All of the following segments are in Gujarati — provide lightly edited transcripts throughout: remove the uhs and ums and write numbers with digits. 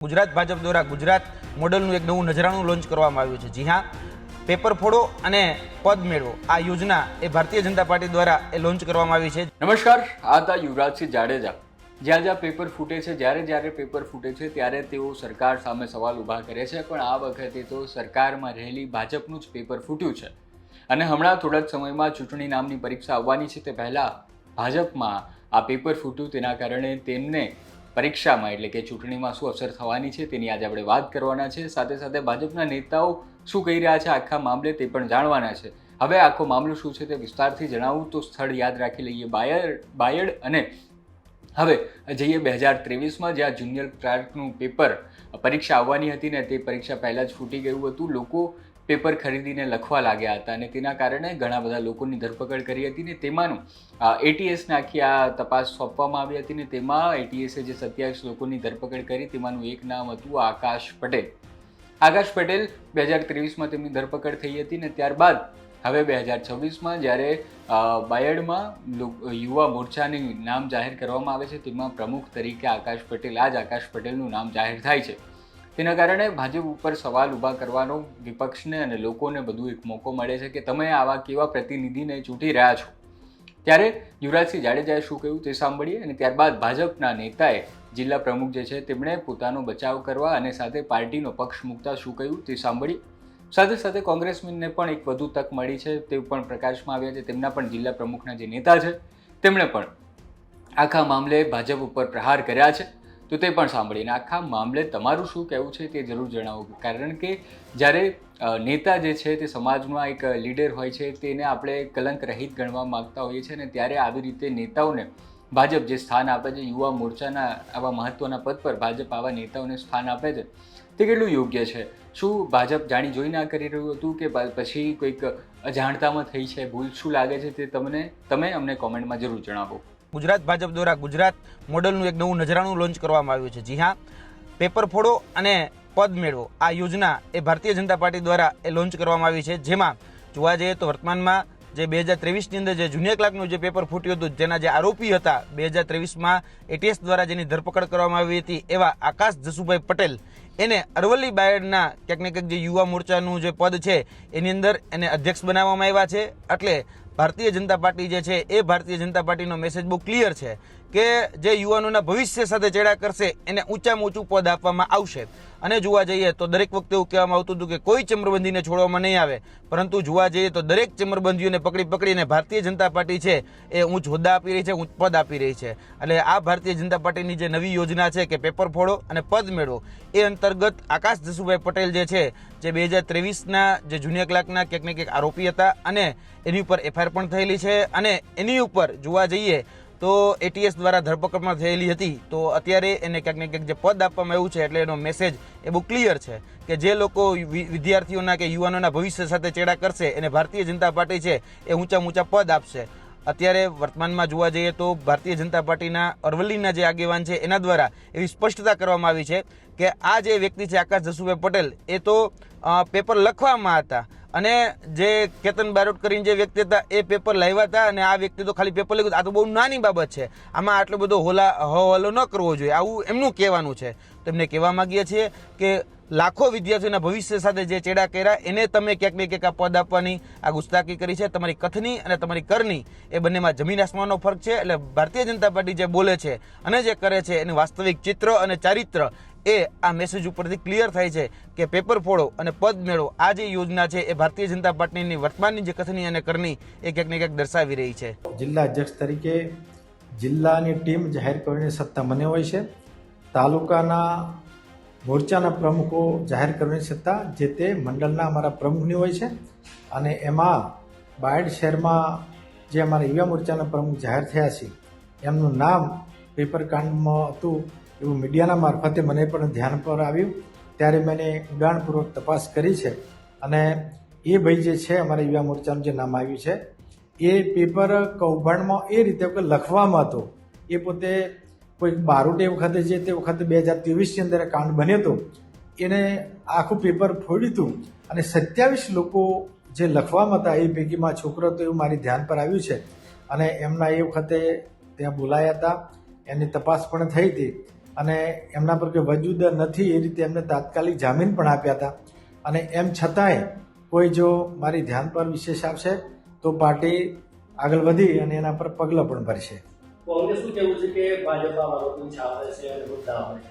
ગુજરાત ભાજપ દ્વારા ગુજરાત મોડલનું એક નવું નજરાણું લોન્ચ કરવામાં આવ્યું છે। જી હા, પેપર ફોડો અને પદ મેળવો આ યોજના એ ભારતીય જનતા પાર્ટી દ્વારા એ લોન્ચ કરવામાં આવી છે। નમસ્કાર, આ હતા યુવરાજસિંહ જાડેજા। જ્યાં જ્યાં પેપર ફૂટે છે, જ્યારે પેપર ફૂટે છે ત્યારે તેઓ સરકાર સામે સવાલ ઊભા કરે છે, પણ આ વખતે તો સરકારમાં રહેલી ભાજપનું જ પેપર ફૂટ્યું છે। અને હમણાં થોડા જ સમયમાં ચૂંટણી નામની પરીક્ષા આવવાની છે, તે પહેલાં ભાજપમાં આ પેપર ફૂટ્યું, તેના કારણે તેમને પરીક્ષામાં એટલે કે ચૂંટણીમાં શું અસર થવાની છે તેની આજે આપણે વાત કરવાના છે। સાથે સાથે ભાજપના નેતાઓ શું કહી રહ્યા છે આખા મામલે તે પણ જાણવાના છે। હવે આખો મામલો શું છે તે વિસ્તારથી જણાવું તો સ્થળ યાદ રાખી લઈએ, બાયડ। અને હવે જઈએ 2023માં, જ્યાં જુનિયર ક્લાર્કનું પેપર પરીક્ષા આવવાની હતી ને તે પરીક્ષા પહેલાં જ ફૂટી ગયું હતું। લોકો પેપર ખરીદીને લખવા લાગ્યા હતા અને તેના કારણે ઘણા બધા લોકોની ધરપકડ કરી હતી ને તેમાંનું એટીએસને આખી આ તપાસ સોંપવામાં આવી હતી ને તેમાં એટીએસે જે 27 લોકોની ધરપકડ કરી તેમાંનું એક નામ હતું આકાશ પટેલ। આકાશ પટેલ 2023માં તેમની ધરપકડ થઈ હતી ને ત્યારબાદ હવે 2026માં જ્યારે બાયડમાં યુવા મોરચાની નામ જાહેર કરવામાં આવે છે, તેમાં પ્રમુખ તરીકે આકાશ પટેલ, આ જ આકાશ પટેલનું નામ જાહેર થાય છે। તેના કારણે ભાજપ ઉપર સવાલ ઊભા કરવાનો વિપક્ષને અને લોકોને બધું એક મોકો મળે છે કે તમે આવા કેવા પ્રતિનિધિને ચૂંટી રહ્યા છો। ત્યારે યુવરાજસિંહ જાડેજાએ શું કહ્યું તે સાંભળીએ અને ત્યારબાદ ભાજપના નેતાએ, જિલ્લા પ્રમુખ જે છે તેમણે પોતાનો બચાવ કરવા અને સાથે પાર્ટીનો પક્ષ મૂકતા શું કહ્યું તે સાંભળીએ। સાથે સાથે કોંગ્રેસને પણ એક વધુ તક મળી છે, તે પણ પ્રકાશમાં આવ્યા છે। તેમના પણ જિલ્લા પ્રમુખના જે નેતા છે તેમણે પણ આખા મામલે ભાજપ ઉપર પ્રહાર કર્યા છે, તો તે પણ સાંભળીને આખા મામલે તમારું શું કહેવું છે તે જરૂર જણાવો। કારણ કે જ્યારે નેતા જે છે તે સમાજમાં એક લીડર હોય છે, તેને આપણે કલંક રહિત ગણવા માગતા હોઈએ છીએ ને ત્યારે આવી રીતે નેતાઓને ભાજપ જે સ્થાન આપે છે, યુવા મોરચાના આવા મહત્વના પદ પર ભાજપ આવા નેતાઓને સ્થાન આપે છે, તે કેટલું યોગ્ય છે? શું ભાજપ જાણી જોઈને આ કરી રહ્યું હતું કે પછી કોઈક અજાણતામાં થઈ છે ભૂલ? શું લાગે છે તે તમે અમને કોમેન્ટમાં જરૂર જણાવો। ગુજરાત ભાજપ દ્વારા ગુજરાત મોડલનું એક નવું નજરાણું લોન્ચ કરવામાં આવ્યું છે। જી હા, પેપર ફોડો અને પદ મેળવો આ યોજના એ ભારતીય જનતા પાર્ટી દ્વારા એ લોન્ચ કરવામાં આવી છે। જેમાં જોવા જઈએ તો વર્તમાનમાં જે 2023ની અંદર જે જુનિયર ક્લાર્કનું જે પેપર ફૂટ્યું હતું, જેના જે આરોપી હતા 2023માં એટીએસ દ્વારા જેની ધરપકડ કરવામાં આવી હતી, એવા આકાશ જસુભાઈ પટેલ, એને અરવલ્લી બાયડના ક્યાંક ને ક્યાંક જે યુવા મોરચાનું જે પદ છે એની અંદર એને અધ્યક્ષ બનાવવામાં આવ્યા છે। એટલે ભારતીય જનતા પાર્ટી જે છે એ ભારતીય જનતા પાર્ટીનો મેસેજ બહુ ક્લિયર છે કે જે યુવાનોના ભવિષ્ય સાથે ચેડા કરશે એને ઊંચામાં ઊંચું પદ આપવામાં આવશે। અને જોવા જઈએ તો દરેક વખતે એવું કહેવામાં આવતું હતું કે કોઈ ચેમ્બરબંધીને છોડવામાં નહીં આવે, પરંતુ જોવા જઈએ તો દરેક ચેમ્બરબંધીઓને પકડીને ભારતીય જનતા પાર્ટી છે એ ઊંચ હોદ્દા આપી રહી છે, ઊંચ પદ આપી રહી છે। એટલે આ ભારતીય જનતા પાર્ટીની જે નવી યોજના છે કે પેપર ફોડો અને પદ મેળવો, એ અંતર્ગત આકાશ જસુભાઈ પટેલ જે છે, જે 2023ના જે જુનિયર ક્લાર્કના ક્યાંક ને ક્યાંક આરોપી હતા અને એની ઉપર એફઆઈઆર પણ થયેલી છે અને એની ઉપર જોવા જઈએ તો એટીએસ દ્વારા ધરપકડમાં થયેલી હતી, તો અત્યારે એને ક્યાંક ને ક્યાંક જે પદ આપવામાં આવ્યું છે એટલે એનો મેસેજ એ બહુ ક્લિયર છે કે જે લોકો વિદ્યાર્થીઓના કે યુવાનોના ભવિષ્ય સાથે ચેડા કરશે એને ભારતીય જનતા પાર્ટી છે એ ઊંચા પદ આપશે। અત્યારે વર્તમાનમાં જોવા જઈએ તો ભારતીય જનતા પાર્ટીના અરવલ્લીના જે આગેવાન છે એના દ્વારા એવી સ્પષ્ટતા કરવામાં આવી છે કે આ જે વ્યક્તિ છે આકાશ જસુભાઈ પટેલ, એ તો પેપર લખવામાં હતા અને જે કેતન બારોટ કરીને જે વ્યક્તિ હતા એ પેપર લાવ્યા હતા અને આ વ્યક્તિ તો ખાલી પેપર લખ્યું। આ તો બહુ નાની બાબત છે, આમાં આટલો બધો હવાલો ન કરવો જોઈએ, આવું એમનું કહેવાનું છે। તેમને કહેવા માંગીએ છીએ કે લાખો વિદ્યાર્થીઓના ભવિષ્ય સાથે જે ચેડા કર્યા એને તમે ક્યાંક ને ક્યાંક આ પદ આપવાની આ ગુસ્તાખી કરી છે। તમારી કથની અને તમારી કરની એ બંનેમાં જમીન આસમાનનો ફરક છે। એટલે ભારતીય જનતા પાર્ટી જે બોલે છે અને જે કરે છે એનું વાસ્તવિક ચિત્ર અને ચારિત્ર એ આ મેસેજ ઉપરથી ક્લિયર થાય છે કે પેપર ફોડો અને પદ મેળવો આ જે યોજના છે એ ભારતીય જનતા પાર્ટીની વર્તમાનની જે કથની અને કરની એ ક્યાંક ને ક્યાંક દર્શાવી રહી છે। જિલ્લા અધ્યક્ષ તરીકે જિલ્લાની ટીમ જાહેર કરવાની સત્તા મને હોય છે। તાલુકાના મોરચાના પ્રમુખો જાહેર કરવાની સત્તા જે તે મંડળના અમારા પ્રમુખની હોય છે અને એમાં બાયડ શહેરમાં જે અમારા યુવા મોરચાના પ્રમુખ જાહેર થયા છે એમનું નામ પેપર કાંડમાં હતું એવું મીડિયાના મારફતે મને પણ ધ્યાન પર આવ્યું, ત્યારે મેં ઊંડાણપૂર્વક તપાસ કરી છે અને એ ભાઈ જે છે અમારા યુવા મોરચાનું જે નામ આવ્યું છે એ પેપર કૌભાંડમાં એ રીતે લખવામાં હતો, એ પોતે કોઈ બારોટ એ વખતે જે તે વખતે 2023ની અંદર કાંડ બન્યો હતો એને આખું પેપર ફોડ્યું હતું અને 27 લોકો જે લખવામાં હતા એ પૈકીમાં છોકરો તો એવું મારી ધ્યાન પર આવ્યું છે અને એમના એ વખતે ત્યાં બોલાયા હતા, એની તપાસ પણ થઈ હતી અને એમના પર કોઈ વજૂદ નથી એ રીતે એમને તાત્કાલિક જામીન પણ આપ્યા હતા. અને એમ છતાંય કોઈ જો મારી ધ્યાન પર વિશેષ આવશે તો પાર્ટી આગળ વધી અને એના પર પગલાં પણ ભરશે. કોંગ્રેસનું કહેવું છે કે ભાજપ આ બાબતની છાપે છે અને મુદ્દા હોય.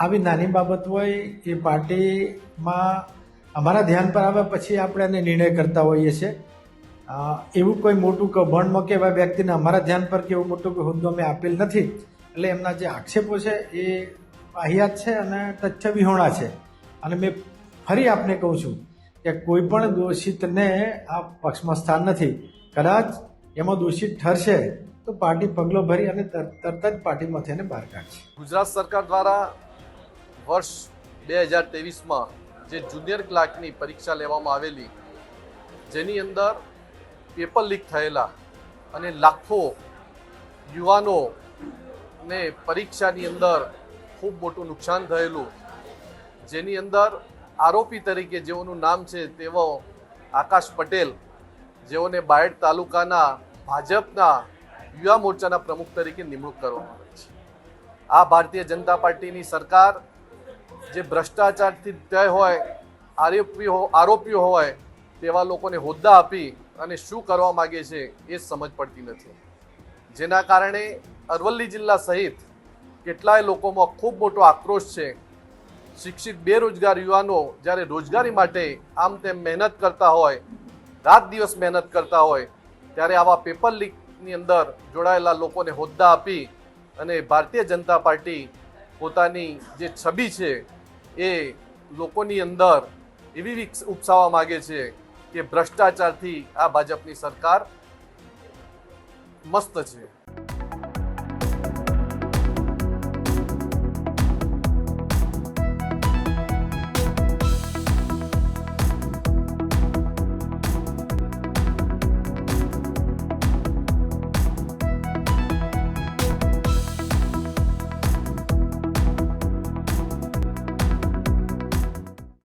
આવી નાની બાબત હોય એ પાર્ટીમાં અમારા ધ્યાન પર આવે પછી આપણે એને નિર્ણય કરતા હોઈએ છીએ. એવું કોઈ મોટું કૌભાંડમાં કે એવા વ્યક્તિને અમારા ધ્યાન પર કે એવું મોટું કોઈ હોદ્દો અમે આપેલ નથી. એટલે એમના જે આક્ષેપો છે એ વાહિયાત છે અને તથ્ય વિહોણા છે. અને મેં ફરી આપને કહું છું કે કોઈ પણ દોષિતને આ પક્ષમાં સ્થાન નથી. કદાચ એમાં દોષિત ઠરશે તો પાર્ટી પગલો ભરી અને તરત જ પાર્ટીમાંથી એને બહાર કાઢશે. ગુજરાત સરકાર દ્વારા વર્ષ 2023માં જે જુનિયર ક્લાર્કની પરીક્ષા લેવામાં આવેલી, જેની અંદર પેપર લીક થયેલા અને લાખો યુવાનોને પરીક્ષાની અંદર ખૂબ મોટું નુકસાન થયેલું, જેની અંદર આરોપી તરીકે જેઓનું નામ છે તેઓ આકાશ પટેલ, જેઓને બાયડ તાલુકાના ભાજપના યુવા મોરચાના પ્રમુખ તરીકે નિમણૂક કરવામાં આવી છે. આ ભારતીય જનતા પાર્ટીની સરકાર જે ભ્રષ્ટાચારથી તય હોય, આરોપીઓ હોય તેવા લોકોને હોદ્દા આપી અને શું કરવા માગે છે એ સમજ પડતી નથી. જેના કારણે અરવલ્લી જિલ્લા સહિત કેટલાય લોકોમાં ખૂબ મોટો આક્રોશ છે. શિક્ષિત બેરોજગાર યુવાનો જ્યારે રોજગારી માટે આમ તેમ મહેનત કરતા હોય, રાત દિવસ મહેનત કરતા હોય, ત્યારે આવા પેપર લીકની અંદર જોડાયેલા લોકોને હોદ્દા આપી અને ભારતીય જનતા પાર્ટી પોતાની જે છબી છે એ લોકોની અંદર એવી ઉપસાવવા માગે છે કે ભ્રષ્ટાચારથી આ ભાજપની સરકાર મસ્ત છે.